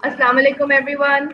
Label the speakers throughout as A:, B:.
A: Assalamu alaikum everyone.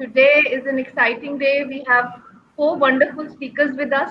A: Today is an exciting day. We have four wonderful speakers with us.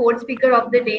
A: fourth speaker of the day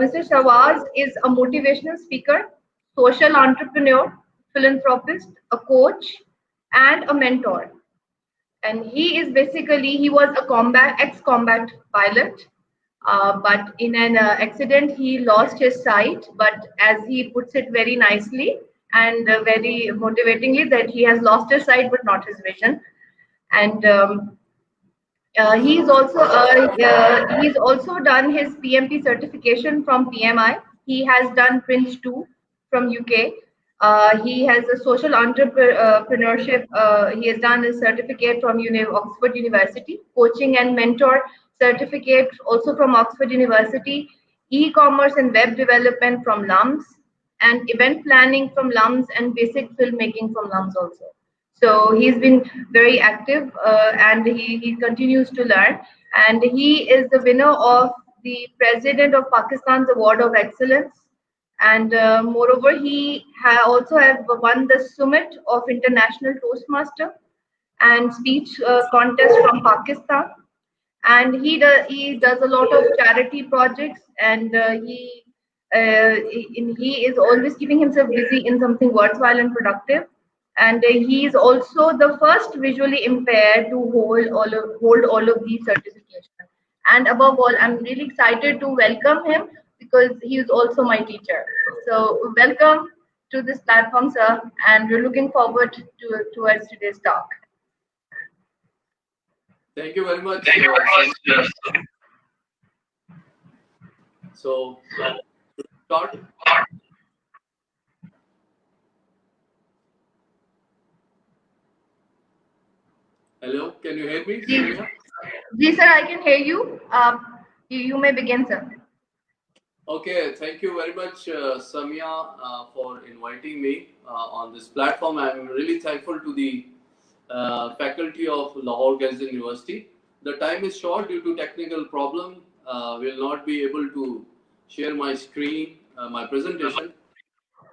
A: Mr. Shahbaz is a motivational speaker, social entrepreneur, philanthropist, a coach, and a mentor. And he was a combat ex-combat pilot, but in an accident he lost his sight, but as he puts it very nicely and very motivatingly, that he has lost his sight but not his vision. And he's also done his PMP certification from PMI. He has done Prince 2 from UK. He has a social entrepreneurship. He has done his certificate from Oxford University, coaching and mentor certificate also from Oxford University, e-commerce and web development from LUMS, and event planning from LUMS, and basic filmmaking from LUMS also. So he's been very active, and he continues to learn. And he is the winner of the President of Pakistan's Award of Excellence. And moreover, he also have won the Summit of International Toastmaster and speech contest from Pakistan. And he does a lot of charity projects, and he is always keeping himself busy in something worthwhile and productive. And he is also the first visually impaired to hold all of these certifications. And above all, I'm really excited to welcome him because he is also my teacher. So welcome to this platform, sir, and we're looking forward to towards today's talk.
B: Thank you very much. So, start. Hello, can you hear me?
A: Ji, sir, I can hear you. You may begin, sir.
B: Okay, thank you very much, Samia, for inviting me on this platform. I'm really thankful to the faculty of Lahore Ghazni University. The time is short due to technical problem. Will not be able to share my screen, my presentation.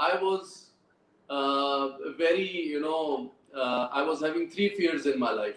B: I was I was having 3 fears in my life.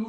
B: 2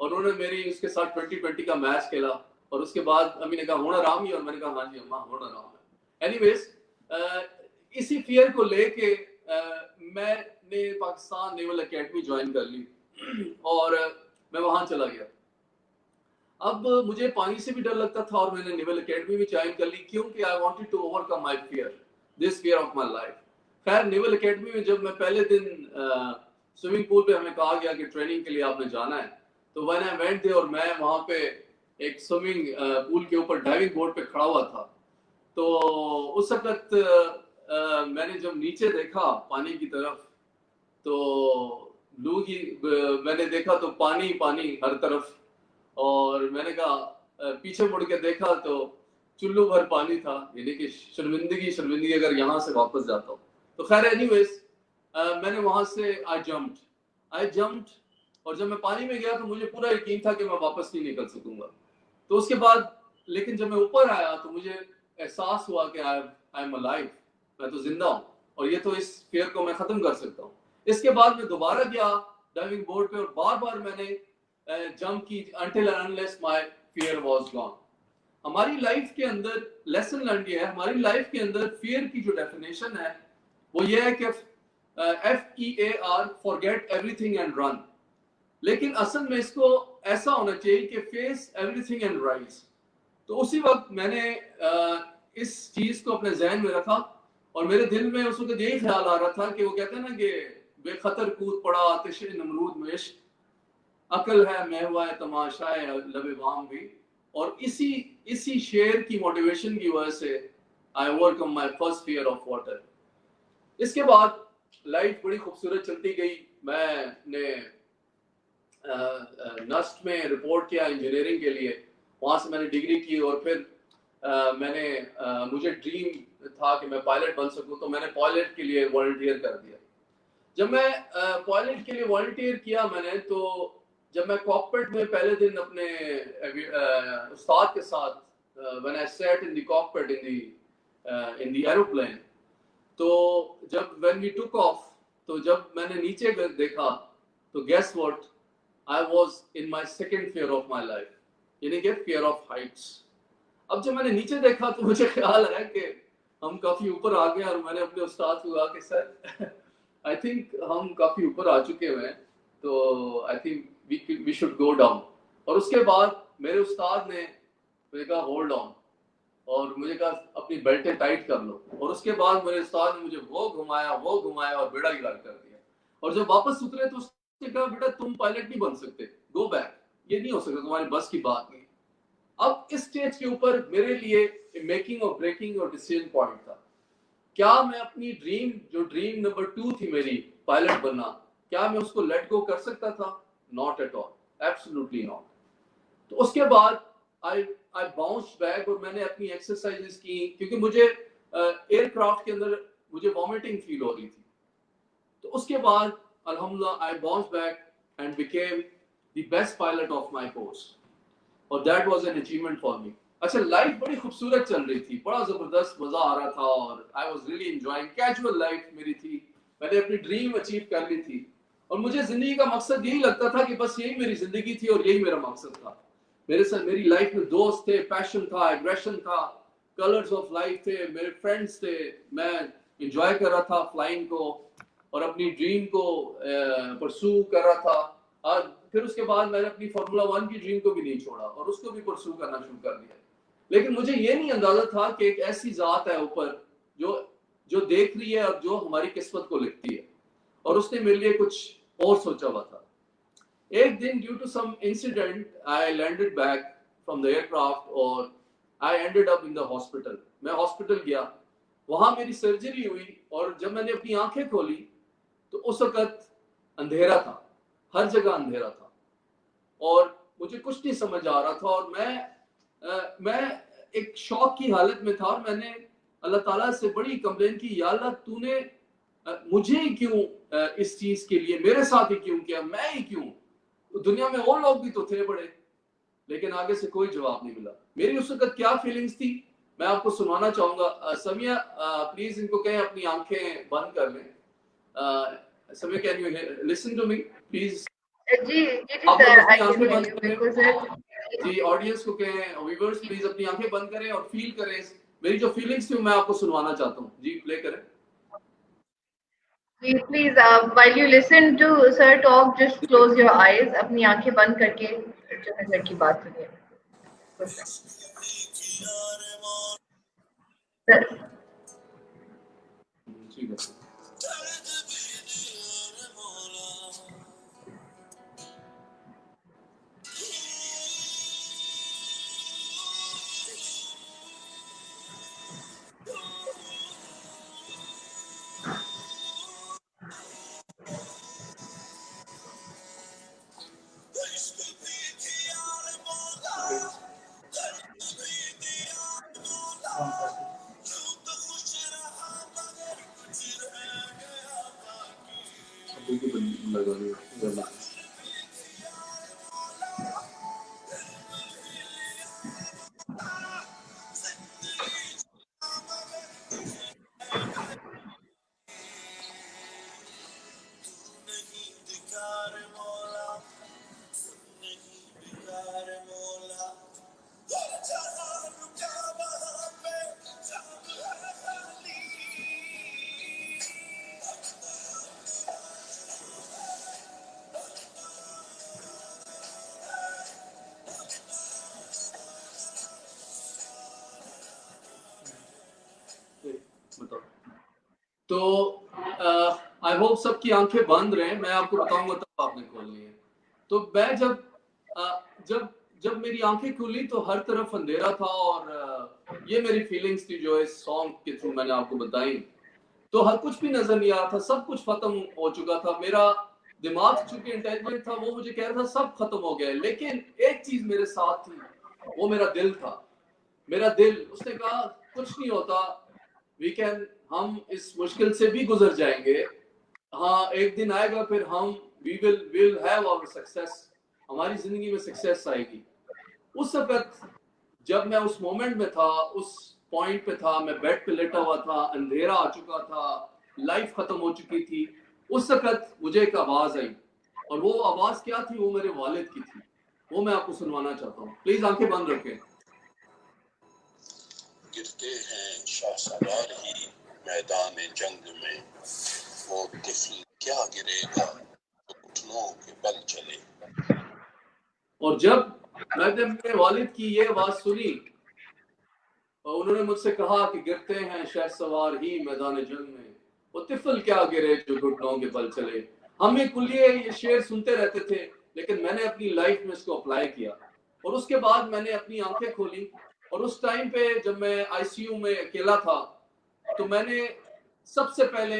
B: اور انہوں نے میری اس کے ساتھ 2020 کا match کھیلا اور اس کے بعد امی نے کہا ہونا رام ہی, اور میں نے کہا ہاں جی اماں ہونا رام ہے. اینی ویز اسی فیئر کو لے کے میں نے پاکستان نیول اکیڈمی جوائن کر لی اور میں وہاں چلا گیا. اب مجھے پانی سے بھی ڈر لگتا تھا اور میں نے نیول اکیڈمی بھی جوائن کر لی کیونکہ I wanted to overcome my fear, this fear of my life. خیر نیول اکیڈمی میں جب میں پہلے دن سوئمنگ پول پہ ہمیں کہا گیا کہ ٹریننگ کے لیے آپ نے جانا ہے, تو when I went there اور میں وہاں پہ ایک سوئمنگ پول کے اوپر ڈائیونگ بورڈ پہ کھڑا ہوا تھا, تو اس وقت میں نے جب نیچے دیکھا پانی کی طرف تو لوگ ہی میں نے دیکھا تو پانی پانی ہر طرف, اور میں نے کہا پیچھے مڑ کے دیکھا تو چلو بھر پانی تھا, یعنی کہ شرمندگی اگر یہاں سے واپس جاتا ہوں. تو خیر اینی ویز میں نے وہاں سے آئی جمپڈ اور جب میں پانی میں گیا تو مجھے پورا یقین تھا کہ میں واپس نہیں نکل سکوں گا. تو اس کے بعد لیکن جب میں اوپر آیا تو مجھے احساس ہوا کہ آئی ایم الائیو, میں تو زندہ ہوں اور یہ تو اس فیئر کو میں ختم کر سکتا ہوں. اس کے بعد میں دوبارہ گیا ڈائیونگ بورڈ پہ اور بار بار میں نے جمپ کی until and unless my fear was gone. ہماری لائف کے اندر لیسن لرن یہ ہے, ہماری لائف کے اندر فیئر کی جو ڈیفینیشن ہے وہ یہ ہے کہ FEAR forget everything and run. لیکن اصل میں اس کو ایسا ہونا چاہیے کہ face everything and rise. تو اسی وقت میں نے اس چیز کو اپنے ذہن میں رکھا اور میرے دل میں اس وقت یہی خیال آ رہا تھا کہ وہ کہتے ہیں نا کہ بے خطر کود پڑا آتش نمرود میں عشق, عقل ہے میں ہوا ہے تماشائے لب وام بھی. اور اسی شعر کی موٹیویشن کی وجہ سے I overcome my first fear of water. اس کے بعد لائف بڑی خوبصورت چلتی گئی. میں نے نسٹ میں رپورٹ کیا انجینئرنگ کے لیے, وہاں سے میں نے ڈگری کی اور پھر میں نے مجھے ڈریم تھا کہ میں پائلٹ بن سکوں, تو میں نے پائلٹ کے لیے والنٹیئر کر دیا. جب میں پائلٹ کے لیے والنٹیئر کیا میں نے, تو جب میں کاکپٹ میں پہلے دن اپنے استاد کے ساتھ when I sat in the cockpit in the aeroplane, تو جب when we took off, تو جب میں نے نیچے دیکھا تو guess what, I was in my second fear of my life, یعنی کہ fear of heights. اب جب میں نے نیچے دیکھا تو مجھے خیال آیا کہ ہم کافی اوپر آ گئے, اور میں نے اپنے استاد کو کہا کہ سر I think ہم کافی اوپر آ چکے ہوئے ہیں, تو I think we should go down. اور اس کے بعد میرے استاد نے مجھے کہا ہولڈ آن, اور مجھے کہا اپنی بیلٹیں ٹائٹ کر لو. اور اس کے بعد میرے استاد نے مجھے وہ گھمایا اور بیڑا گرا کر دیا. اور جب واپس اترے تو اس نے کہا بیٹا تم پائلٹ نہیں بن سکتے, گو بیک, یہ نہیں ہو سکتا, تمہاری بس کی بات نہیں. اب اس سٹیج کے اوپر میرے لیے میکنگ اور بریکنگ اور ڈیسیژن پوائنٹ تھا. کیا میں اپنی ڈریم نمبر 2 تھی میری پائلٹ بننا, کیا میں اس کو لیٹ گو کر سکتا تھا؟ Not at all, absolutely not. تو اس کے بعد I bounced back اور میں نے اپنی ایکسرسائزز کی, کیونکہ مجھے ایئر کرافٹ کے اندر مجھے وامٹنگ فیل ہو رہی تھی. تو اس کے بعد الحمدللہ I bounced back and became the best pilot of my course, اور that was an achievement for me. اچھا لائف بڑی خوبصورت چل رہی تھی, بڑا زبردست مزہ آ رہا تھا, اور I was really enjoying. Casual life میری تھی, میں نے اپنی ڈریم اچیو کر لی تھی, اور مجھے زندگی کا مقصد یہی لگتا تھا کہ بس یہی میری زندگی تھی اور یہی میرا مقصد تھا. میرے ساتھ میری لائف میں دوست تھے, پیشن تھا, ایگریشن تھا, کلرز آف لائف تھے, میرے فرینڈس تھے, میں انجوائے کر رہا تھا فلائنگ کو اور اپنی ڈریم کو پرسو کر رہا تھا. اور پھر اس کے بعد میں نے اپنی فارمولا 1 کی ڈریم کو بھی نہیں چھوڑا اور اس کو بھی پرسو کرنا شروع کر دیا. لیکن مجھے یہ نہیں اندازہ تھا کہ ایک ایسی ذات ہے اوپر جو دیکھ رہی ہے اور جو ہماری قسمت کو لکھتی ہے, اور اس نے میرے لیے کچھ اور سوچا ہوا تھا. ایک دن due to some incident I landed back from the aircraft اور I ended up in the hospital. میں ہاسپٹل گیا, وہاں میری سرجری ہوئی, اور جب میں نے اپنی آنکھیں کھولی تو اس وقت اندھیرا تھا, ہر جگہ اندھیرا تھا, اور مجھے کچھ نہیں سمجھ آ رہا تھا, اور میں ایک شوق کی حالت میں تھا, اور میں نے اللہ تعالیٰ سے بڑی کمپلین کی, یا اللہ تو نے مجھے ہی کیوں اس چیز کے لیے میرے ساتھ ہی کیوں کیا, میں ہی کیوں, دنیا میں اور لوگ بھی تو تھے بڑے. لیکن آگے سے کوئی جواب نہیں ملا. میری اس وقت کیا فیلنگز تھی میں آپ کو سنانا چاہوں گا. سمیہ پلیز ان کو کہیں اپنی آنکھیں بند کر لیں. Sumaiya can you listen to me please.
A: جی
B: آپ لوگ
A: سر
B: اپنی
A: آئی
B: آنکھیں
A: کین
B: بند
A: ہیئر یو
B: کریں.
A: بالکل سر.
B: جی آڈینس کو کہیں ویورز پلیز اپنی آنکھیں بند کریں اور فیل کریں میری جو فیلنگس تھی میں آپ کو سنوانا چاہتا ہوں. جی پلے کریں.
A: جی please while you listen to sir talk just close your eyes. اپنی آنکھیں بند کر کے جو ہے سر کی بات سنیے. سر
B: ٹھیک ہے. تو آئی ہوپ سب کی آنکھیں بند رہیں. میں آپ کو بتاؤں گا تب آپ نے کھولنی ہے. تو میں جب میری آنکھیں کھلی تو ہر طرف اندھیرا تھا اور یہ میری فیلنگس تھی جو اس سانگ کے تھرو میں نے آپ کو بتائی. تو ہر کچھ بھی نظر نہیں آ رہا تھا, سب کچھ ختم ہو چکا تھا. میرا دماغ چونکہ انٹیلیجنٹ تھا وہ مجھے کہہ رہا تھا سب ختم ہو گیا, لیکن ایک چیز میرے ساتھ تھی, وہ میرا دل تھا. میرا دل اس نے کہا کچھ نہیں ہوتا, ہم اس مشکل سے بھی گزر جائیں گے. ہاں ایک دن آئے گا پھر ہم we'll have our success. ہماری زندگی میں سکسیس آئے گی. اس وقت جب میں اس مومنٹ میں تھا, اس پوائنٹ پہ تھا, میں بیڈ پہ لیٹا ہوا تھا, اندھیرا آ چکا تھا, لائف ختم ہو چکی تھی. اس وقت مجھے ایک آواز آئی, اور وہ آواز کیا تھی, وہ میرے والد کی تھی. وہ میں آپ کو سنوانا چاہتا ہوں. پلیز آنکھیں بند رکھیں.
C: گرتے ہیں شاہ سوار ہی میدان جنگ میں, وہ طفل کیا گرے گا تو گھٹنوں کے بل چلے.
B: اور جب میں نے اپنے والد کی یہ آواز سنی اور انہوں نے مجھ سے کہا کہ گرتے ہیں شہ سوار ہی میدان جنگ میں, وہ طفل کیا گرے جو گھٹنوں کے بل چلے. ہم یہ کلیے یہ شعر سنتے رہتے تھے, لیکن میں نے اپنی لائف میں اس کو اپلائی کیا. اور اس کے بعد میں نے اپنی آنکھیں کھولی, اور اس ٹائم پہ جب میں آئی سی یو میں اکیلا تھا تو میں نے سب سے پہلے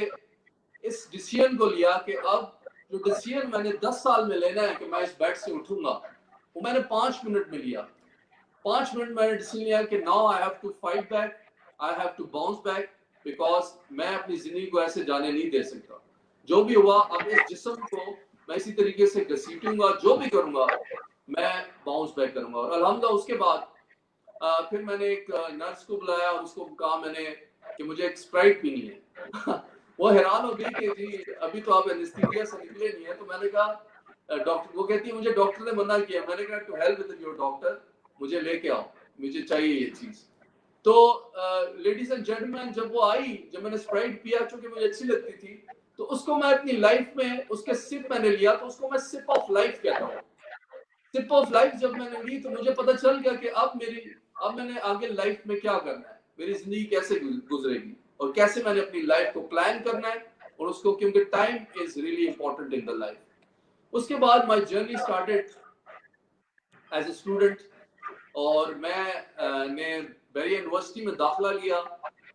B: اس ڈیسیژن کو لیا کہ اب جو ڈیسیژن میں نے 10 سال میں لینا ہے کہ میں اس بیڈ سے اٹھوں گا, وہ میں نے 5 منٹ میں لیا. 5 منٹ میں نے ڈیسیژن لیا کہ now I have to fight back, I have to bounce back, because میں اپنی زندگی کو ایسے جانے نہیں دے سکتا. جو بھی ہوا اب اس جسم کو میں اسی طریقے سے گھسیٹوں گا, جو بھی کروں گا میں باؤنس بیک کروں گا. اور الحمدللہ اس کے بعد پھر میں نے ایک نرس کو بلایا اور اس کو کہا میں نے کہ مجھے ایک اسپرائٹ پینی ہے. وہ حیران ہو گئی کہ جی ابھی تو آپ اینستھیزیا سے نکلے نہیں ہیں. تو میں نے کہا ڈاکٹر, وہ کہتی ہے مجھے ڈاکٹر نے منع کیا. میں نے کہا to hell with your doctor, مجھے لے کے آؤ, مجھے چاہیے یہ چیز. تو لیڈیز اینڈ جینٹلمین جب وہ آئی, جب میں نے اسپرائٹ پیا چونکہ مجھے اچھی لگتی تھی, تو اس کو میں اپنی لائف میں اس کے سپ میں نے لیا, تو اس کو میں سپ آف لائف کہتا ہوں. سپ آف لائف جب میں نے لی تو مجھے پتا چل گیا کہ اب میں نے آگے لائف میں کیا کرنا ہے, میری زندگی کیسے گزرے گی, اور کیسے میں نے اپنی لائف کو پلان کرنا ہے, اور اس کو کیونکہ time is really important in the life. اس کے بعد my journey started as a student, اور میں نے بیریا یونیورسٹی میں داخلہ لیا.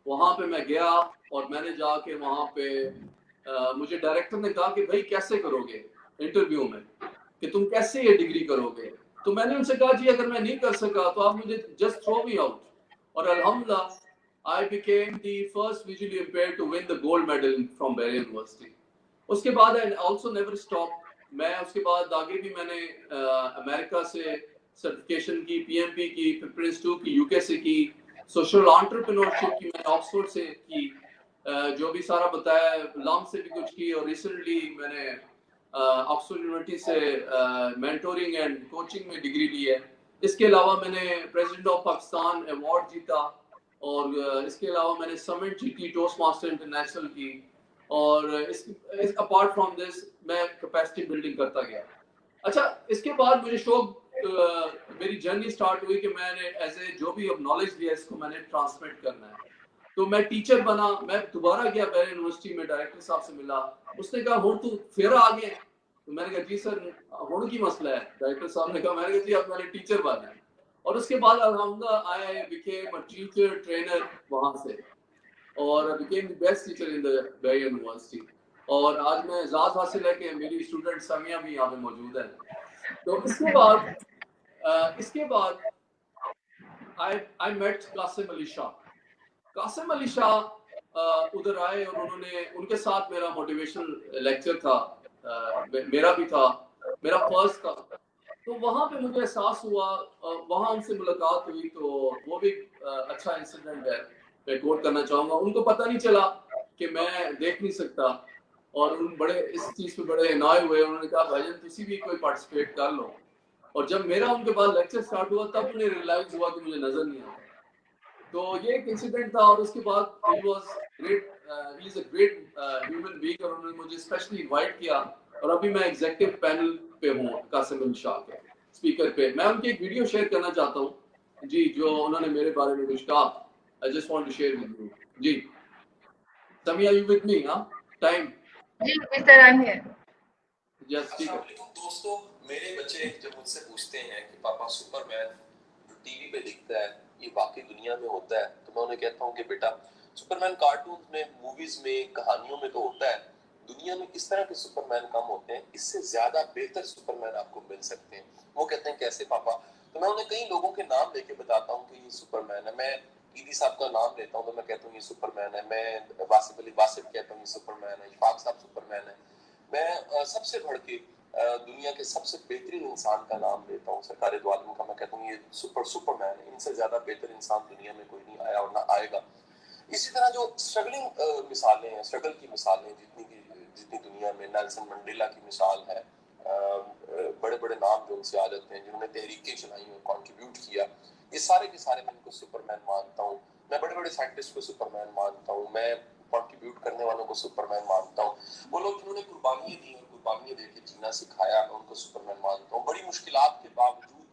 B: وہاں پہ میں گیا اور میں نے جا کے وہاں پہ مجھے ڈائریکٹر نے کہا کہ بھائی کیسے کرو گے انٹرویو میں, کہ تم کیسے یہ ڈگری کرو گے. تو میں نے ان سے کہا جی اگر میں نہیں کر سکا تو آپ مجھے جسٹ تھرو می آؤٹ. اور الحمدللہ I became the first visually impaired to win the gold medal from Beria University. اس کے بعد I also never stopped. میں اس کے بعد آگے بھی میں نے امریکہ سے سرٹیفکیشن کی, پی ایم پی کی, پھر پرنس 2 کی, یو کے سے کی, سوشل انٹرپرینورشپ کی میں نے آکسفورڈ سے کی, جو بھی سارا بتایا, لام سے بھی کچھ کی, اور ریسنٹلی میں نے آکسفورڈ یونیورسٹی سے مینٹورنگ اینڈ کوچنگ میں ڈگری لی ہے. اس کے علاوہ میں نے پریزیڈنٹ آف پاکستان ایوارڈ جیتا, اور اس کے علاوہ میں نے سمٹ جیتی ٹوسٹ ماسٹر انٹرنیشنل کی, اور اپارٹ فرام دس میں کیپیسٹی بلڈنگ کرتا گیا. اچھا, اس کے بعد مجھے شوق, میری جرنی سٹارٹ ہوئی کہ میں نے ایز اے جو بھی اب نالج لیا اس کو میں نے ٹرانسمٹ کرنا ہے. تو میں ٹیچر بنا. میں دوبارہ گیا بیرن یونیورسٹی میں, ڈائریکٹر صاحب سے ملا. اس نے کہا ہوں تو پھر آ گئے. تو میں نے کہا جی سر ہوں کی مسئلہ ہے. ڈائریکٹر صاحب نے کہا, میں نے کہا جی اب میں نے ٹیچر بنا ہے. اور اس کے بعد الحمدللہ I became a teacher trainer وہاں سے, اور became the best teacher in the Baron university. اور آج میں اعزاز حاصل ہے کہ میری اسٹوڈنٹ سمیہ بھی یہاں پہ موجود ہے. تو اس کے بعد I met قاسم علی شاہ. قاسم علی شاہ ادھر آئے اور انہوں نے, ان کے ساتھ میرا موٹیویشنل لیکچر تھا, میرا بھی تھا, میرا فرسٹ تھا. تو وہاں پہ مجھے احساس ہوا, وہاں ان سے ملاقات ہوئی, تو وہ بھی اچھا انسیڈنٹ ہے, میں کوٹ کرنا چاہوں گا. ان کو پتہ نہیں چلا کہ میں دیکھ نہیں سکتا, اور ان بڑے اس چیز پہ بڑے انوائے ہوئے. انہوں نے کہا بھائی جان تسی بھی کوئی پارٹیسپیٹ کر لو. اور جب میرا ان کے بعد لیکچر سٹارٹ ہوا تب انہیں ریئلائز ہوا کہ مجھے نظر نہیں آتا. تو یہ ایک انسیڈنٹ تھا. اور اس کے بعد ہی از اے گریٹ ہیومن بینگ, اور انہوں نے مجھے اسپیشلی انوائٹ کیا. اور ابھی میں ایگزیکٹو پینل پہ ہوں قاسم علی شاہ کے اسپیکر پہ. میں ان کی ایک ویڈیو شیئر کرنا چاہتا ہوں جی, جو انہوں نے میرے بارے میں کچھ کہا. I just want to share with you. جی سمیہ, you with me, ہاں ٹائم.
A: جی مسٹر I'm here.
B: یس ٹھیک ہے.
C: دوستوں, میرے بچے جب مجھ سے پوچھتے ہیں کہ پاپا سپر مین جو ٹی وی پہ دکھتا ہے یہ باقی دنیا میں ہوتا ہے, تو میں انہیں کہتا ہوں کہ بیٹا سپر مین کارٹونز میں, موویز میں, کہانیوں میں تو ہوتا ہے, دنیا میں اس طرح کے سپر مین کم ہوتے ہیں, اس سے زیادہ بہتر سپر مین آپ کو مل سکتے ہیں. وہ کہتے ہیں کیسے پاپا؟ تو میں انہیں کئی لوگوں کے نام لے کے بتاتا ہوں کہ یہ سپر مین ہے. میں ایدی صاحب کا نام لیتا ہوں تو میں کہتا ہوں یہ سپر مین ہے. میں واسف علی واسف کہتا ہوں یہ سپر مین ہے. اشفاق صاحب سپر مین ہے. میں سب سے بڑھ کے دنیا کے سب سے بہترین انسان کا نام لیتا ہوں, سرکار دو عالم کا. میں کہتا ہوں یہ سپر مین ہے. ان سے زیادہ بہتر انسان دنیا میں کوئی نہیں آیا اور نہ آئے گا. اسی طرح جو اسٹرگلنگ مثالیں ہیں, اسٹرگل کی مثالیں جتنی دنیا میں, نیلسن منڈیلا کی مثال ہے, بڑے بڑے نام جو ان سے آ جاتے ہیں جنہوں نے تحریکیں چلائی ہیں, کنٹریبیوٹ کیا, یہ سارے کے سارے میں ان کو سپر مین مانتا ہوں. میں بڑے بڑے سائنٹسٹ کو سپر مین مانتا ہوں. میں کنٹریبیوٹ کرنے والوں کو سپر مین مانتا ہوں. وہ لوگ جنہوں نے قربانیاں دی اور قربانیاں دے کے جینا سکھایا, میں ان کو سپر مین مانتا ہوں. بڑی مشکلات کے باوجود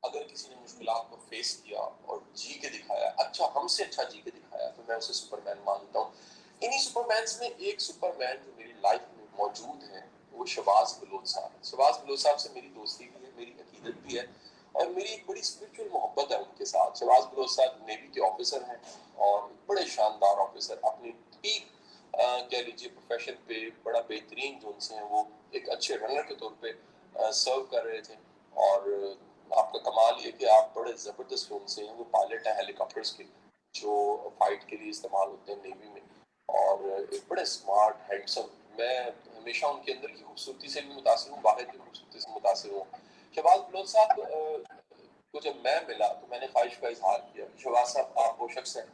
C: اگر کسی نے مشکلات کو فیس کیا اور جی کے دکھایا, اچھا ہم سے اچھا جی کے دکھایا, تو میں اسے سپر مین مانتا ہوں. انہی سپر مینس میں ایک سپر مین جو میری لائف میں موجود ہے وہ شہباز بلوچ صاحب ہے. شہباز بلوچ صاحب سے میری دوستی بھی ہے, میری عقیدت بھی ہے, اور میری ایک بڑی اسپرچل محبت ہے ان کے ساتھ. شہباز بلوچ صاحب نیوی کے آفیسر ہیں, اور بڑے شاندار آفیسر, اپنی پیک کہہ لیجیے پروفیشن پہ بڑا بہترین جو ان سے ہیں, وہ ایک اچھے رنر کے طور پہ سرو کر رہے تھے. اور آپ کا کمال یہ کہ آپ بڑے زبردست ان سے ہیں, وہ پائلٹ ہیں ہیلی کاپٹرز کے جو فائٹ کے لیے استعمال ہوتے ہیں نیوی میں, اور ایک بڑے اسمارٹ ہینڈسم. میں ہمیشہ ان کے اندر کی خوبصورتی سے بھی متاثر ہوں, باہر کی خوبصورتی سے متاثر ہوں. شہباز بلوچ صاحب کو جب میں ملا تو میں نے خواہش کا اظہار کیا. شہباز صاحب آپ وہ شخص ہیں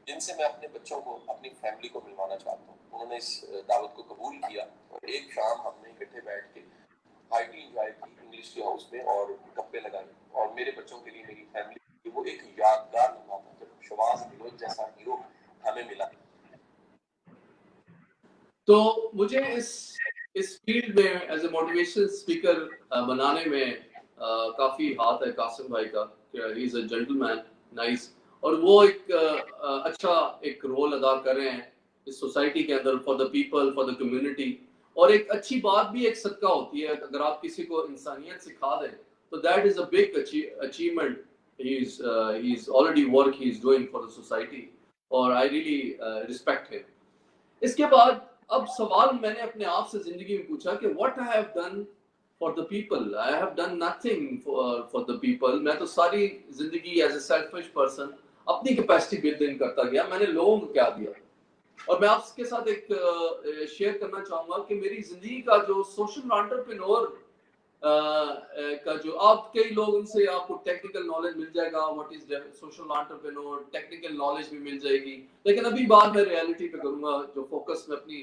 C: جن سے میں اپنے بچوں کو, اپنی فیملی کو ملوانا چاہتا ہوں. انہوں نے اس دعوت کو قبول کیا, اور ایک شام ہم نے اکٹھے بیٹھ کے ہائی ٹی انجوائے کی انگلش کے ہاؤس میں, اور گپے لگائی. اور میرے بچوں کے لیے, میری فیملی کے لیے وہ ایک یادگار لمحہ تھا جب شہباز بلوچ جیسا ہیرو ہمیں ملا.
B: تو مجھے اس فیلڈ میں ایز اے موٹیویشن اسپیکر بنانے میں کافی ہاتھ ہے قاسم بھائی کا. ہی از اے جینٹل مین, نائس, اور وہ ایک اچھا ایک رول ادا کر رہے ہیں اس سوسائٹی کے اندر, for the people, for the community. اور ایک اچھی بات بھی ایک صدقہ ہوتی ہے, اگر آپ کسی کو انسانیت سکھا دیں تو that is a big achievement. he is already work he is doing for the society, اور I really respect him. اس کے بعد اب سوال میں نے اپنے آپ سے زندگی میں پوچھا کہ what I have done for the people. I have done nothing for the people. میں تو ساری زندگی ایز اے سیلفش پرسن اپنی کیپیسٹی بلڈنگ کرتا گیا, میں نے لوگوں کو کیا دیا. اور میں آپ کے ساتھ ایک شیئر کرنا چاہوں گا کہ میری زندگی کا جو سوشل انٹرپرینور کا جو, آپ کئی لوگ ان سے آپ کو ٹیکنیکل نالج مل جائے گا, what is social entrepreneur, technical knowledge بھی مل جائے گی, لیکن ابھی بات میں ریئلٹی پہ کروں گا, جو فوکس میں اپنی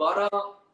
B: 12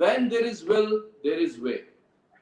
B: when there is will there is way।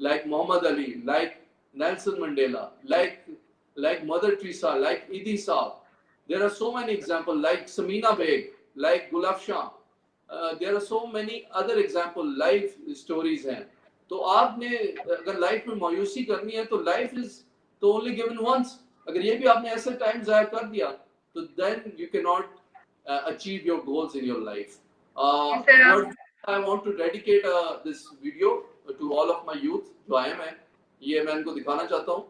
B: like Muhammad Ali, like Nelson Mandela, like Mother Teresa, like Idi Saab. There are so many examples, like Samina Beg, like Gul Afshan, there are so many other example, life stories ہیں. تو آپ نے اگر life میں مایوسی کرنی ہے تو لائف از تو only given once. اگر یہ بھی آپ نے ایسے ٹائم ضائع کر دیا تو then you cannot achieve your goals in your life. I want to dedicate this video to all of my youth جو آئے ہیں, یہ میں ان کو دکھانا چاہتا ہوں.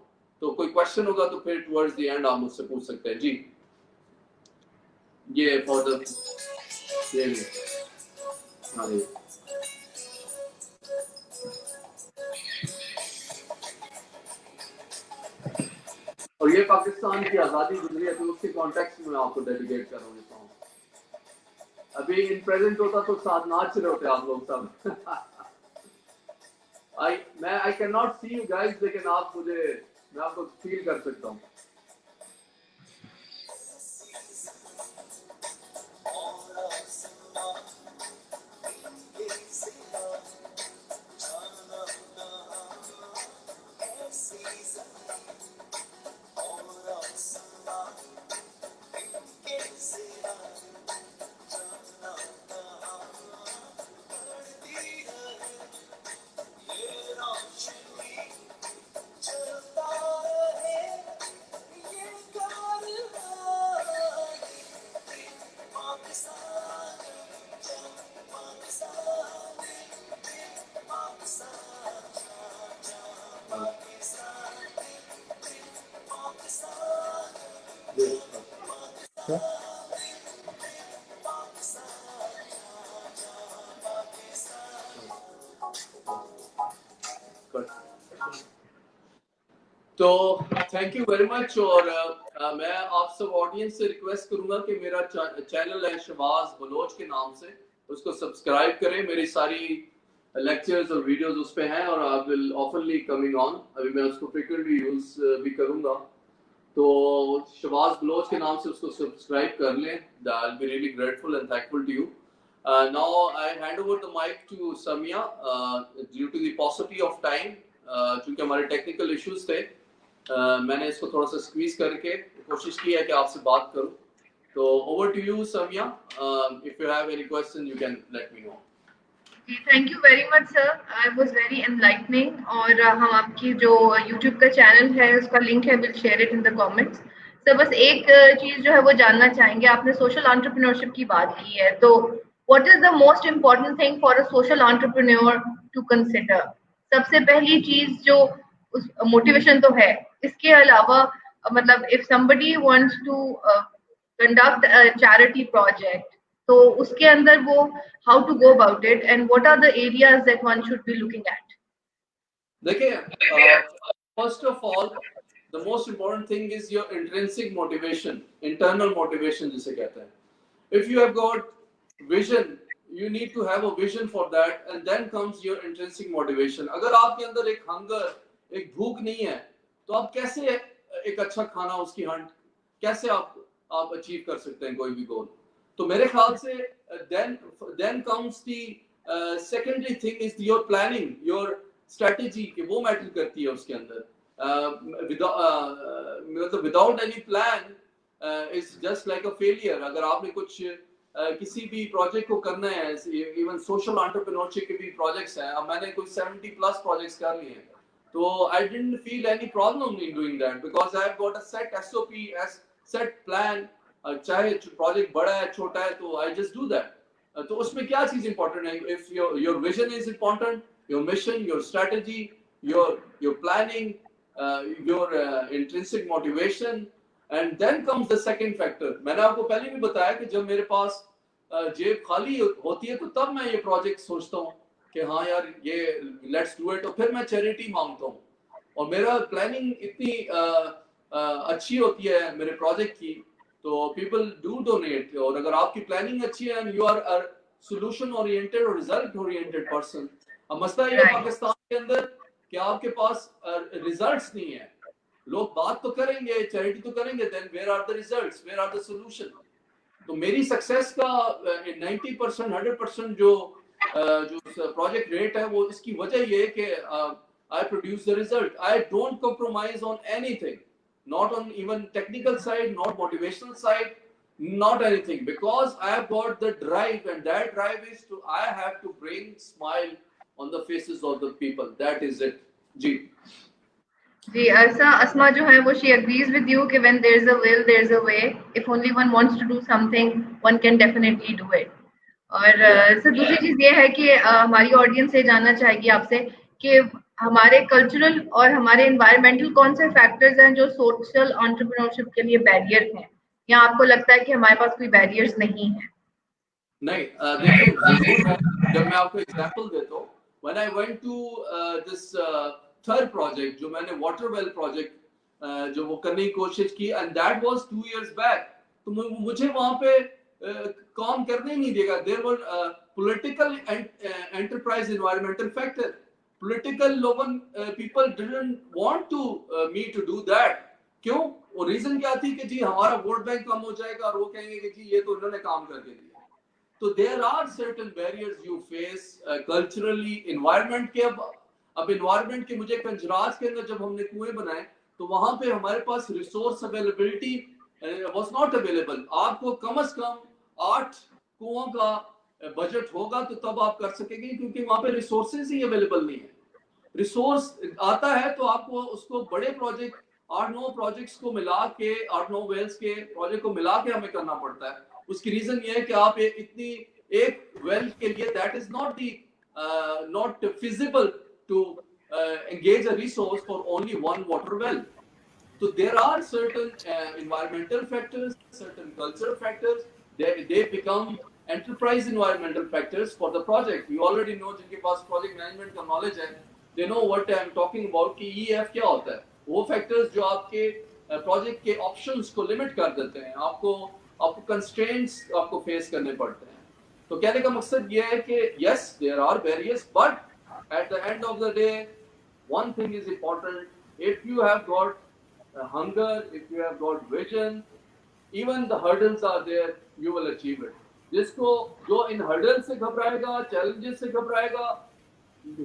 B: تو کوئی کوشچن ہوگا تو پھر ٹورڈز دی اینڈ آپ مجھ سے پوچھ سکتے ہیں. جی یہ فار دا اور یہ پاکستان کی آزادی گزری ہے تو اس کے کانٹیکسٹ میں آپ کو ڈیڈیکیٹ کر رہا ہوں یہ سانگ. ابھی ان پریزنٹ ہوتا تو ساتھ ناچ رہے ہوتے آپ لوگ سب. میں I cannot see you guys, لیکن آپ مجھے میں آپ کو فیل کر سکتا ہوں. تو تھینک یو ویری مچ. اور میں آپ سب آڈینس سے ریکویسٹ کروں گا کہ میرا چینل ہے شہباز بلوچ کے نام سے, اس کو سبسکرائب کریں. میری ساری لیکچرز اور ویڈیوز اس پہ ہیں اور I will oftenly coming on. ابھی میں اس کو frequently یوز بھی کروں گا. تو شہباز بلوچ کے نام سے اس کو سبسکرائب کر لیں. I'll be really grateful and thankful to you. Now I hand over the mic to Samia due to the paucity of time. چونکہ ہمارے ٹیکنیکل ایشوز تھے, میں نے اس کو تھوڑا سا اسکویز کر کے کوشش کی ہے کہ آپ سے بات کروں. تو over to you Sumaiya, if you have any question you can let me know.
A: جی thank you very much sir, I was very enlightening. اور ہم آپ کی جو یوٹیوب کا چینل ہے اس کا لنک ہے, will share it in the comments. Sir بس ایک چیز جو ہے وہ جاننا چاہیں گے, آپ نے سوشل انٹرپرینورشپ کی بات کی ہے, تو what is the most important thing for a social entrepreneur to consider? سب سے پہلی چیز جو موٹیویشن تو ہے, اس کے علاوہ مطلب if somebody wants to conduct a charity project, تو اس کے اندر وہ how to go about it and what are the areas that one should be looking at?
B: دیکھیں, first of all the most important thing is your intrinsic motivation, internal motivation جسے کہتے ہیں. If you have got vision, you need to have a vision for that and then comes your intrinsic motivation. اگر آپ کے اندر ایک hunger, ایک بھوک نہیں ہے تو آپ کیسے ایک اچھا کھانا, اس کی ہنٹ کیسے آپ اچیو کر سکتے ہیں کوئی بھی گول؟ تو میرے خیال سے then comes the secondary thing is your planning, your strategy, کہ وہ میٹر کرتی ہے اس کے اندر. مطلب without any plan is just like a failure. اگر آپ نے کچھ کسی بھی پروجیکٹ کو کرنا ہے, ایون سوشل انٹرپرینورشپ کے بھی پروجیکٹس ہیں, اب میں نے کوئی 70+ پروجیکٹس کر لیے ہیں, تو I didn't feel any problem in doing that because I have got a set SOP, set plan. چاہے پروجیکٹ بڑا ہے چھوٹا ہے تو I just do that. تو اس میں کیا چیز امپورٹنٹ ہے؟ if your vision is important, your mission, your strategy, your planning, your intrinsic motivation, and then comes the second factor. میں نے آپ کو پہلے بھی بتایا کہ جب میرے پاس جیب خالی ہوتی ہے تو تب میں یہ پروجیکٹ سوچتا ہوں کہ ہاں یار یہ لیٹس ڈو اٹ, اور پھر میں چیریٹی مانگتا ہوں. اور میرا پلاننگ اتنی اچھی ہوتی ہے میرے پروجیکٹ کی تو پیپل ڈو ڈونیٹ. اور اگر آپ کی پلاننگ اچھی ہے and you are solution oriented اور ریزلٹ اورینٹیڈ پرسن. اب مسئلہ یہ ہے پاکستان کے اندر کہ آپ کے پاس ریزلٹس نہیں ہیں. لوگ بات تو کریں گے, چیریٹی تو کریں گے, then where are the results, where are the solution? تو میری سکسیس کا 90% 100% جو پروجیکٹ ریٹ ہے وہ اس کی وجہ یہ ہے کہ I produce the result. I don't compromise on anything, not on even technical side, not motivational side, Not anything, because I have got the drive, and that drive is to, I have to bring smile on the faces of the people. That is it. Ji.
A: جی عرصہ اسما جو ہے وہ she agrees with you کہ when there is a will there is a way. If only one wants to do something, one can definitely do it. اور سر دوسری چیز یہ ہے کہ ہماری آڈینس یہ جاننا چاہے گی آپ سے کہ ہمارے کلچرل اور ہمارے انوائرمنٹل کون سے فیکٹرز ہیں جو سوشل انٹرپرینورشپ کے لیے بیریئر ہیں، یا آپ کو لگتا ہے کہ ہمارے پاس کوئی بیریئرز نہیں ہیں؟
B: نہیں دیکھیں ضرور ہے. جب میں آپ کو ایگزامپل دیتا ہوں, when I went to this third project جو میں نے واٹر ویل پروجیکٹ جو وہ کرنے کی کوشش کی, and that was 2 years back, تو مجھے وہاں پہ کام کرنے نہیں دے گا. there were political enterprise environmental factor. political لوگوں people didn't want to me to do that. کیوں؟ وہ ریزن کیا تھی کہ جی ہمارا ووٹ بینک کم ہو جائے گا, اور وہ کہیں گے کہ جی یہ تو انہوں نے کام کر کے دیا. So there are certain barriers you face culturally, environment کے اب environment کے مجھے کنجراس کے اندر جب ہم نے کنویں بنائے تو وہاں پہ ہمارے پاس resource availability was not available. آپ کو کم از کم 8 کنووں کا بجٹ ہوگا تو تب آپ کر سکیں گے, کیونکہ وہاں پہ ریسورسز ہی اویلیبل نہیں ہے. ریسورس آتا ہے تو آپ کو اس کو بڑے پروجیکٹ 8-9 پروجیکٹس کو ملا کے 8-9 ویلز کے پروجیکٹ کو ملا کے ہمیں کرنا پڑتا ہے. اس کی ریزن یہ ہے کہ آپ اتنی ایک ویل کے لیے that is not feasible to engage a resource for only one water well. So there are certain environmental factors, certain cultural factors. They become enterprise environmental factors for the project. We already know جن کے پاس project management کا knowledge ہے, they know what I am talking about کہ EF کیا ہوتا ہے. وہ factors جو آپ کے project کے options کو limit کر دیتے ہیں, آپ کو constraints آپ کو face کرنے پڑتے ہیں. تو کہنے کا مقصد یہ ہے کہ yes, there are barriers, but at the end of the day, one thing is important. If you have got hunger, if you have got vision, even the hurdles are there, you will achieve it. جس کو جو ان hurdles سے گھبرائے گا, challenges سے گھبرائے گا,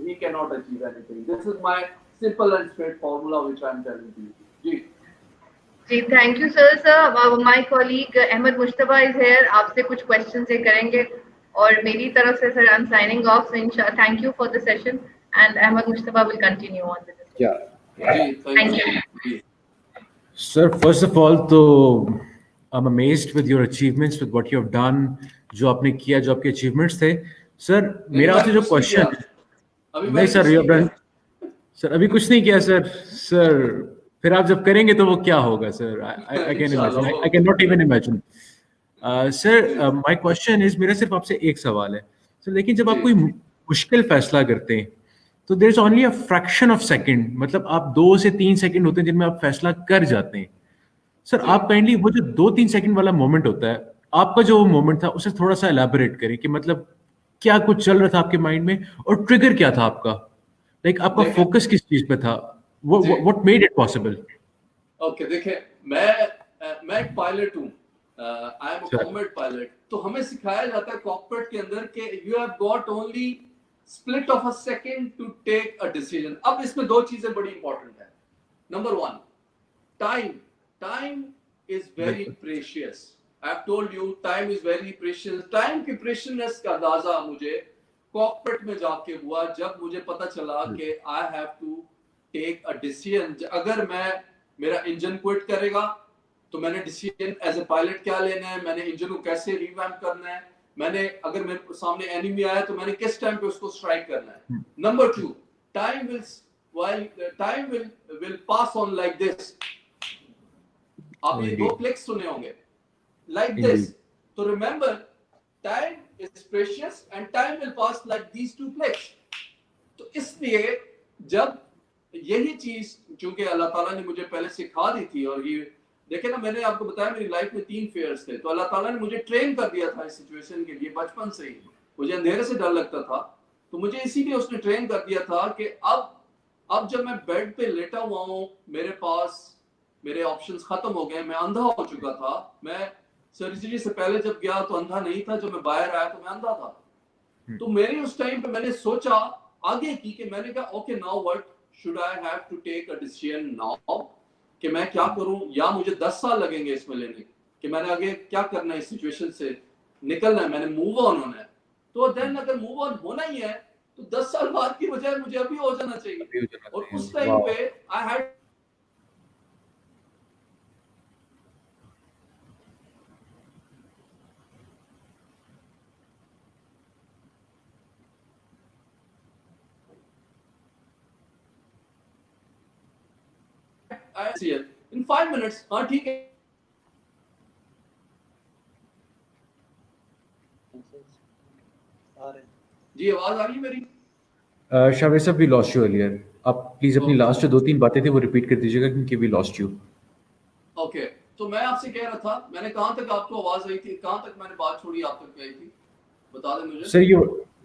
B: he cannot achieve anything. This is my simple and straight formula which I am telling you. جی
A: جی thank you sir. Sir my colleague Ahmed مشتبہ is hair, آپ سے کچھ کوشچنز یہ کریں گے, اور میری طرف سے sir I am signing off. Thank you for the session and Ahmed Mujtaba will continue on with this.
B: جی thank you.
D: Sir, first of all, تو I'm amazed with your achievements, with what you have done, جو آپ نے کیا, جو آپ کے achievements تھے. Sir, میرا آپ سے جو question نہیں سر, you have done سر ابھی کچھ نہیں کیا سر. سر پھر آپ جب کریں گے تو وہ کیا ہوگا سر, I can imagine, I cannot even imagine. Sir, my question is, میرا صرف آپ سے ایک سوال ہے سر. لیکن جب آپ کوئی مشکل فیصلہ کرتے ہیں تو there is only a fraction of second, مطلب آپ 2 سے 3 سیکنڈ ہوتے ہیں جن میں آپ فیصلہ کر جاتے ہیں. سر آپ کائنڈلی وہ جو 2-3 سیکنڈ والا مومنٹ ہوتا ہے, آپ کا جو وہ مومنٹ تھا اسے تھوڑا سا الیبوریٹ کریں کہ مطلب کیا کچھ چل رہا تھا آپ کے مائنڈ میں, اور ٹریگر کیا تھا آپ کا, لائک آپ کا فوکس کس چیز پہ تھا, what made it possible?
B: Okay دیکھیں, میں ایک پائلٹ ہوں, I am a combat pilot. تو ہمیں سکھایا جاتا ہے کاکپٹ کے اندر کہ you have got only split of a second to take a decision. اب اس میں 2 چیزیں بڑی امپورٹنٹ ہیں. Number 1, time is very precious. I have told you time is very precious. Time کی preciousness کا اندازہ مجھے کاکپٹ میں جا کے ہوا جب مجھے پتا چلا کہ I have to take a decision. اگر میرا انجن کوئٹ کرے گا تو میں نے ڈیسیژن ایز اے پائلٹ کیا لینا ہے, میں نے انجن کو کیسے ریویمپ کرنا ہے, میں نے اگر میرے سامنے اینیمی آیا تو میں نے کس ٹائم پہ اس کو اسٹرائک کرنا ہے. Number 2, time will pass on like this. آپ یہ 2 کلکس سنے ہوں گے like this. تو remember, time is precious and time will pass like these 2 clicks. تو اس لیے جب یہی چیز چونکہ اللہ تعالیٰ نے مجھے پہلے سکھا دی تھی, اور یہ دیکھیں نا, میں نے آپ کو بتایا میری لائف میں 3 فیئرز تھے, تو اللہ تعالیٰ نے مجھے ٹرین کر دیا تھا اس سچویشن کے لیے بچپن سے ہی. مجھے اندھیرے سے ڈر لگتا تھا, تو مجھے اسی لیے اس نے ٹرین کر دیا تھا کہ اب جب میں بیڈ پہ لیٹا ہوا ہوں, میرے پاس میرے آپشنز ختم ہو گئے, میں اندھا ہو چکا تھا. میں سرجری سے پہلے جب گیا تو اندھا نہیں تھا, جب میں باہر آیا تو میں اندھا تھا. تو میری اس ٹائم پہ میں نے سوچا آگے کی کہ میں نے کہا okay now what should I have to take a decision now کہ میں کیا کروں, یا مجھے 10 سال لگیں گے اس میں لینے. کہ میں نے آگے کیا کرنا ہے, اس سچویشن سے نکلنا ہے, میں نے موو آن ہونا ہے. تو دین اگر موو آن ہونا ہی ہے تو 10 سال بعد کی بجائے مجھے ابھی ہو جانا چاہیے. اور اس ٹائم پہ آئی ہیڈ in 5 minutes. ہاں ٹھیک ہے جی, آواز آ رہی ہے میری؟
D: شاویز صاحب, وی لاسٹ یو ارلیئر. آپ پلیز اپنی لاسٹ جو 2-3 باتیں تھیں وہ ریپیٹ کر دیجیے گا کیونکہ وی لاسٹ یو.
B: اوکے, تو میں آپ سے کہہ رہا تھا, میں نے کہاں تک آپ کو آواز آئی تھی, کہاں تک میں نے بات چھوڑی آپ تک آئی تھی, بتا دیں مجھے.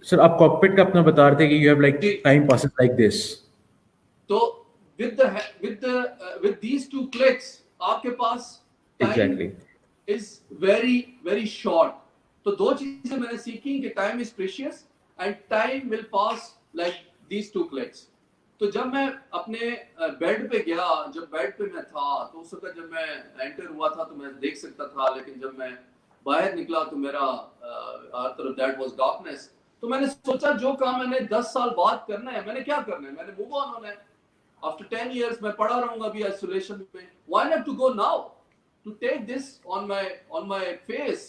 D: سر آپ کاکپٹ کا اپنا بتا رہے تھے کہ you have like time passes like this.
B: تو with these 2 clicks آپ کے پاس time is very very short. تو 2 چیزیں میں نے سیکھی کہ time is precious and time will pass like these 2 clicks. تو جب میں اپنے بیڈ پہ گیا, جب بیڈ پہ میں تھا تو اس وقت جب میں انٹر ہوا تھا تو میں دیکھ سکتا تھا, لیکن جب میں باہر نکلا تو میرا ہر طرف دیٹ واز ڈارکنیس. تو میں نے سوچا جو کام میں نے 10 سال بعد کرنا ہے, میں نے کیا کرنا ہے, میں نے موو آن ہونا ہے. After 10 years میں پڑا رہوں گا ابھی isolation میں. Why not to go now to take this on my face,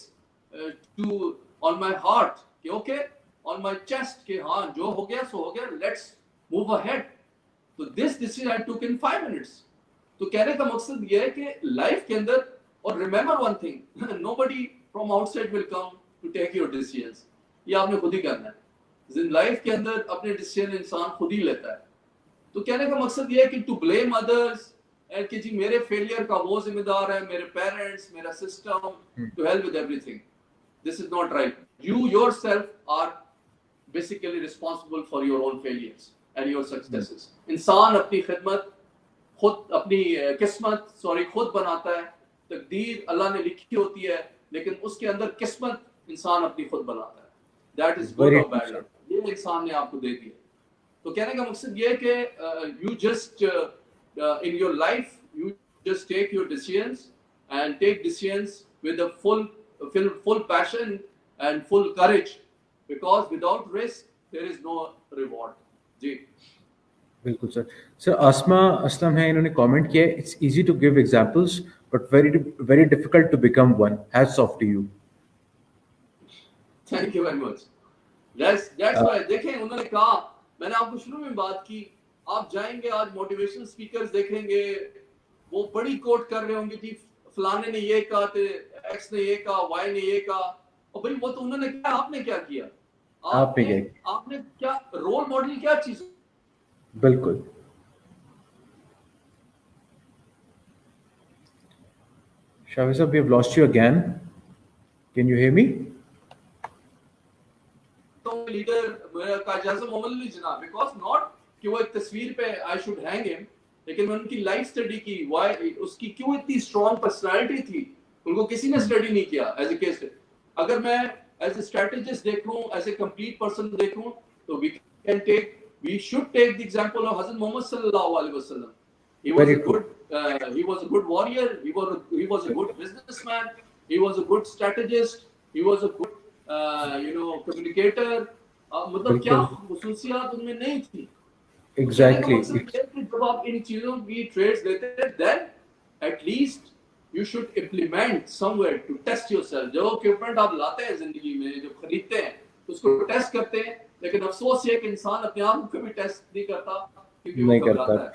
B: on my heart, کہ okay, on my chest, کہ ہاں جو ہو گیا سو ہو گیا, let's move ahead. So this decision I took in 5 minutes. تو کہنے کا مقصد یہ ہے کہ لائف کے اندر, اور remember one thing, nobody from outside will come to take your decisions. یہ آپ نے خود ہی کرنا ہے. لائف کے اندر اپنے ڈیسیژن انسان خود ہی لیتا ہے. تو کہنے کا مقصد یہ ہے کہ ٹو بلیم ادرس کہ جی میرے فیلئر کا وہ ذمہ دار ہے, میرے پیرنٹس, میرا system, to help with everything. This is not right. You yourself are basically responsible for your own failures and your successes. انسان اپنی خدمت خود, اپنی قسمت خود بناتا ہے. تقدیر اللہ نے لکھی ہوتی ہے, لیکن اس کے اندر قسمت انسان اپنی خود بناتا ہے. دیٹ از گڈ اور بیڈ, یہ انسان نے آپ کو دے دیا. تو کہنے کا مقصد یہ ہے کہ you just in your life you just take your decisions and take decisions with a full passion and full courage, because without risk there is no reward. جی
D: بالکل سر. سر آسما اسلم ہے, انہوں نے کامنٹ کیا ہے, it's easy to give examples but very difficult to become one. Hats off to you.
B: Thank you very much. That's why دیکھیں انہوں نے کہا, میں نے آپ کو شروع میں بات کی, آپ جائیں گے آج موٹیویشنل اسپیکرز دیکھیں گے, وہ بڑی کوٹ کر رہے ہوں گے, جی فلانے نے یہ کہا, ایکس نے یہ کہا, وائی نے یہ کہا. اور بھائی وہ تو انہوں نے کیا, آپ نے کیا کیا, آپ نے کیا رول ماڈل کیا چیز.
D: بالکل. شاویز صاحب, we have lost you again. Can you hear me?
B: Leader میرا قائد اعظم محمد علی جناح, بیکاز ناٹ کہ وہ ایک تصویر پہ آئی شوڈ ہینگ ہم, لیکن میں ان کی لائف اسٹڈی کی, وائی اس کی کیوں اتنی اسٹرانگ پرسنالٹی تھی, ان کو کسی نے اسٹڈی نہیں کیا ایز اے کیس. اگر میں ایز اے اسٹریٹجسٹ دیکھوں, ایز اے کمپلیٹ پرسن دیکھوں, تو we should take the example of Hazrat Muhammad sallallahu alaihi wasallam. He was a good warrior, he was a good businessman, he was a good strategist, he was a good communicator. مطلب کیا خصوصیات ان میں نہیں تھی.
D: Exactly.
B: جب آپ ان چیزوں کی ٹریڈز لیتے ہیں, then at least you should implement somewhere to test yourself. جو equipment آپ لاتے ہیں زندگی میں, جو خریدتے ہیں, اس کو ٹیسٹ کرتے ہیں, لیکن افسوس یہ کہ انسان اپنے آپ کو بھی ٹیسٹ نہیں کرتا کیونکہ وہ گھبراتا ہے.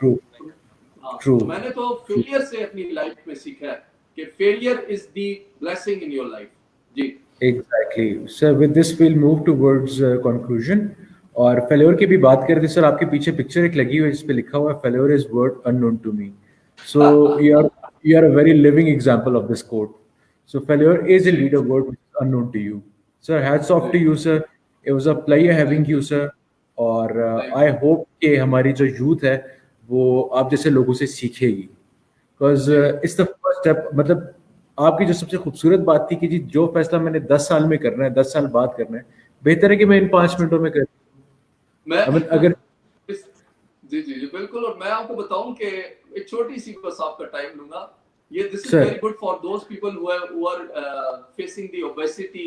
B: ٹرو. میں نے تو فیلئر سے اپنی لائف میں سیکھا ہے کہ failure is the blessing in your life. جی
D: Exactly. Sir, with this we'll move towards conclusion. اور فیلور کی بھی بات کرتے سر, آپ کے پیچھے پکچر ایک لگی ہوئی ہے جس پہ لکھا ہوا ہے failure is word unknown to me. So you are a very living example of this quote. So failure is indeed a word which is unknown to you. Sir, hats off to you, sir. It was a pleasure having you, sir. اور I hope کہ ہماری جو youth ہے وہ آپ جیسے لوگوں سے سیکھے گی, because it's the first step. مطلب آپ کی جو سب سے خوبصورت بات تھی کہ جی جو فیصلہ میں نے 10 سال میں کرنا ہے, 10 سال بعد کرنا ہے, بہتر ہے کہ میں ان 5 منٹوں میں کروں. اگر
B: جی بالکل. اور میں آپ کو بتاؤں کہ ایک چھوٹی سی بس آپ کا ٹائم لوں گا this is
D: Sir.
B: very good for those people who are facing the obesity,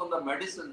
B: on the medicine.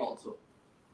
B: also.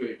B: weight.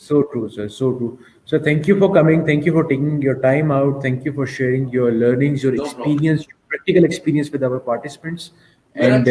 D: So true, sir. So true. So thank you for coming. Thank you for taking your time out. Thank you for sharing your learnings, your experience, your practical experience with our participants.
B: And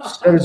D: Sir,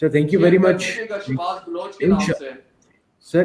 D: So thank you very much. Sir,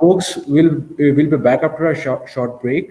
D: Folks, we'll be back after a short break.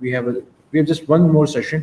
D: we have just one more session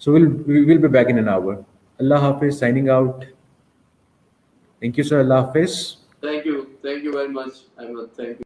D: So we'll be back in an hour. Allah Hafiz, signing out. Thank you, sir. Allah Hafiz.
B: Thank you very much, Ahmed. Thank you.